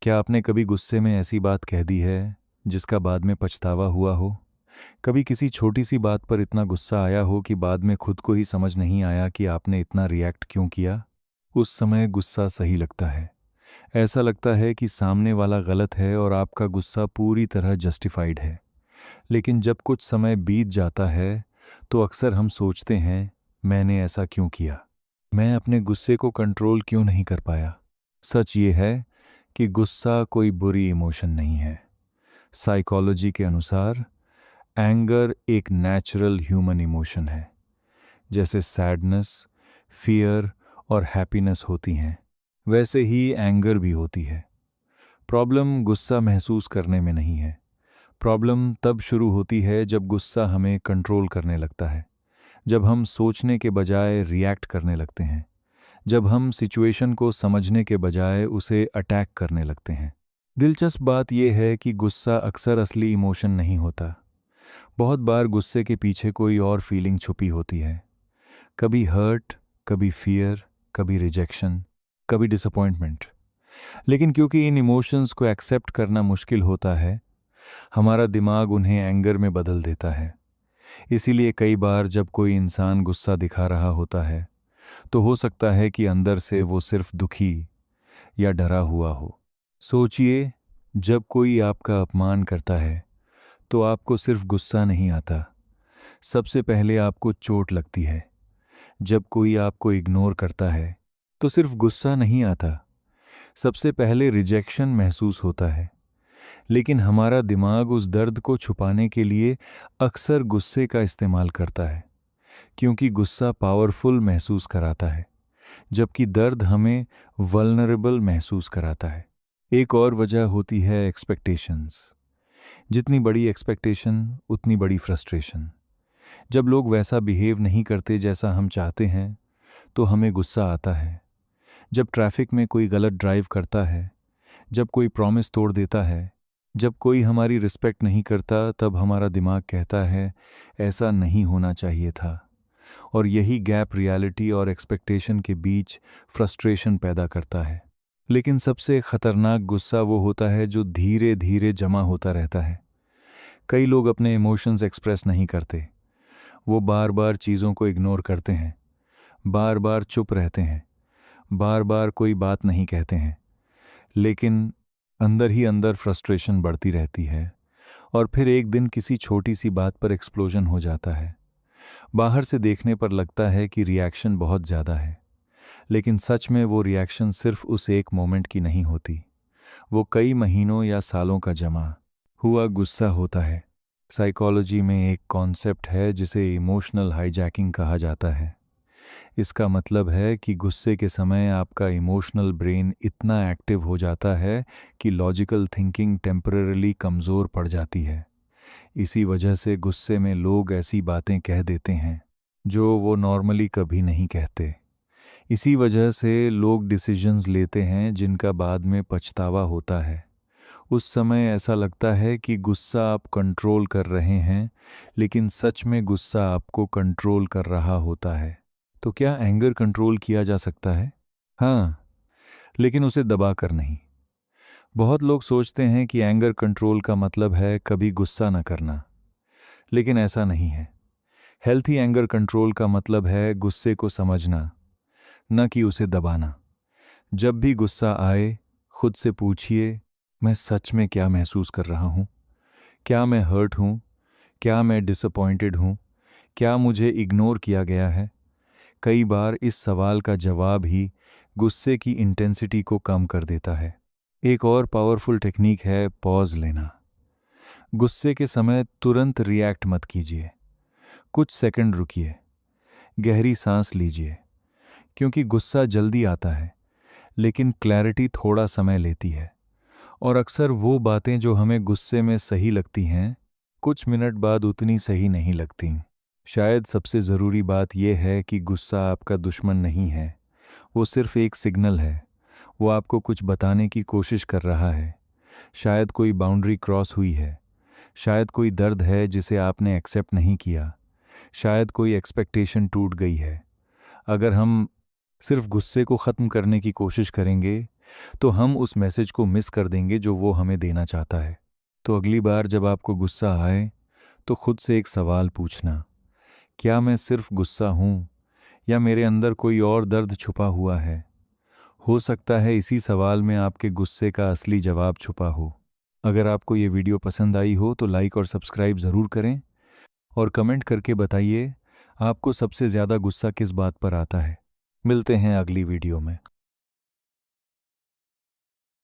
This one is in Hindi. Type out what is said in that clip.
क्या आपने कभी गुस्से में ऐसी बात कह दी है जिसका बाद में पछतावा हुआ हो? कभी किसी छोटी सी बात पर इतना गुस्सा आया हो कि बाद में खुद को ही समझ नहीं आया कि आपने इतना रिएक्ट क्यों किया? उस समय गुस्सा सही लगता है। ऐसा लगता है कि सामने वाला गलत है और आपका गुस्सा पूरी तरह जस्टिफाइड है। लेकिन जब कुछ समय बीत जाता है तो अक्सर हम सोचते हैं, मैंने ऐसा क्यों किया? मैं अपने गुस्से को कंट्रोल क्यों नहीं कर पाया? सच ये है कि गुस्सा कोई बुरी इमोशन नहीं है। साइकोलॉजी के अनुसार एंगर एक नेचुरल ह्यूमन इमोशन है। जैसे सैडनेस, फियर और हैप्पीनेस होती हैं, वैसे ही एंगर भी होती है। प्रॉब्लम गुस्सा महसूस करने में नहीं है। प्रॉब्लम तब शुरू होती है जब गुस्सा हमें कंट्रोल करने लगता है, जब हम सोचने के बजाय रिएक्ट करने लगते हैं, जब हम सिचुएशन को समझने के बजाय उसे अटैक करने लगते हैं। दिलचस्प बात यह है कि गुस्सा अक्सर असली इमोशन नहीं होता। बहुत बार गुस्से के पीछे कोई और फीलिंग छुपी होती है। कभी हर्ट, कभी फियर, कभी रिजेक्शन, कभी डिसअपॉइंटमेंट। लेकिन क्योंकि इन इमोशंस को एक्सेप्ट करना मुश्किल होता है, हमारा दिमाग उन्हें एंगर में बदल देता है। इसीलिए कई बार जब कोई इंसान गुस्सा दिखा रहा होता है तो हो सकता है कि अंदर से वो सिर्फ दुखी या डरा हुआ हो। सोचिए, जब कोई आपका अपमान करता है तो आपको सिर्फ गुस्सा नहीं आता, सबसे पहले आपको चोट लगती है। जब कोई आपको इग्नोर करता है तो सिर्फ गुस्सा नहीं आता, सबसे पहले रिजेक्शन महसूस होता है। लेकिन हमारा दिमाग उस दर्द को छुपाने के लिए अक्सर गुस्से का इस्तेमाल करता है, क्योंकि गुस्सा पावरफुल महसूस कराता है, जबकि दर्द हमें वल्नरेबल महसूस कराता है। एक और वजह होती है एक्सपेक्टेशंस। जितनी बड़ी एक्सपेक्टेशन उतनी बड़ी फ्रस्ट्रेशन। जब लोग वैसा बिहेव नहीं करते जैसा हम चाहते हैं तो हमें गुस्सा आता है। जब ट्रैफिक में कोई गलत ड्राइव करता है, जब कोई प्रॉमिस तोड़ देता है, जब कोई हमारी रिस्पेक्ट नहीं करता, तब हमारा दिमाग कहता है ऐसा नहीं होना चाहिए था। और यही गैप रियलिटी और एक्सपेक्टेशन के बीच फ्रस्ट्रेशन पैदा करता है। लेकिन सबसे खतरनाक गुस्सा वो होता है जो धीरे धीरे जमा होता रहता है। कई लोग अपने इमोशंस एक्सप्रेस नहीं करते। वो बार बार चीज़ों को इग्नोर करते हैं, बार बार चुप रहते हैं, बार बार कोई बात नहीं कहते हैं। लेकिन अंदर ही अंदर फ्रस्ट्रेशन बढ़ती रहती है और फिर एक दिन किसी छोटी सी बात पर एक्सप्लोजन हो जाता है। बाहर से देखने पर लगता है कि रिएक्शन बहुत ज़्यादा है, लेकिन सच में वो रिएक्शन सिर्फ उस एक मोमेंट की नहीं होती। वो कई महीनों या सालों का जमा हुआ गुस्सा होता है। साइकोलॉजी में एक कॉन्सेप्ट है जिसे इमोशनल हाईजैकिंग कहा जाता है। इसका मतलब है कि गुस्से के समय आपका इमोशनल ब्रेन इतना एक्टिव हो जाता है कि लॉजिकल थिंकिंग टेम्परेरली कमज़ोर पड़ जाती है। इसी वजह से गुस्से में लोग ऐसी बातें कह देते हैं जो वो नॉर्मली कभी नहीं कहते। इसी वजह से लोग डिसीजंस लेते हैं जिनका बाद में पछतावा होता है। उस समय ऐसा लगता है कि गुस्सा आप कंट्रोल कर रहे हैं, लेकिन सच में गुस्सा आपको कंट्रोल कर रहा होता है। तो क्या एंगर कंट्रोल किया जा सकता है? हाँ, लेकिन उसे दबा कर नहीं। बहुत लोग सोचते हैं कि एंगर कंट्रोल का मतलब है कभी गुस्सा न करना, लेकिन ऐसा नहीं है। हेल्थी एंगर कंट्रोल का मतलब है गुस्से को समझना, न कि उसे दबाना। जब भी गुस्सा आए, खुद से पूछिए, मैं सच में क्या महसूस कर रहा हूँ? क्या मैं हर्ट हूँ? क्या मैं डिसअपॉइंटेड हूँ? क्या मुझे इग्नोर किया गया है? कई बार इस सवाल का जवाब ही गुस्से की इंटेंसिटी को कम कर देता है। एक और पावरफुल टेक्निक है पॉज लेना। गुस्से के समय तुरंत रिएक्ट मत कीजिए। कुछ सेकंड रुकिए, गहरी सांस लीजिए, क्योंकि गुस्सा जल्दी आता है, लेकिन क्लैरिटी थोड़ा समय लेती है। और अक्सर वो बातें जो हमें गुस्से में सही लगती हैं, कुछ मिनट बाद उतनी सही नहीं लगती। शायद सबसे ज़रूरी बात यह है कि गुस्सा आपका दुश्मन नहीं है। वो सिर्फ एक सिग्नल है। वो आपको कुछ बताने की कोशिश कर रहा है। शायद कोई बाउंड्री क्रॉस हुई है। शायद कोई दर्द है जिसे आपने एक्सेप्ट नहीं किया। शायद कोई एक्सपेक्टेशन टूट गई है। अगर हम सिर्फ गुस्से को ख़त्म करने की कोशिश करेंगे तो हम उस मैसेज को मिस कर देंगे जो वो हमें देना चाहता है। तो अगली बार जब आपको गुस्सा आए तो खुद से एक सवाल पूछना, क्या मैं सिर्फ गुस्सा हूँ या मेरे अंदर कोई और दर्द छुपा हुआ है? हो सकता है इसी सवाल में आपके गुस्से का असली जवाब छुपा हो। अगर आपको ये वीडियो पसंद आई हो तो लाइक और सब्सक्राइब ज़रूर करें और कमेंट करके बताइए आपको सबसे ज़्यादा गुस्सा किस बात पर आता है। मिलते हैं अगली वीडियो में।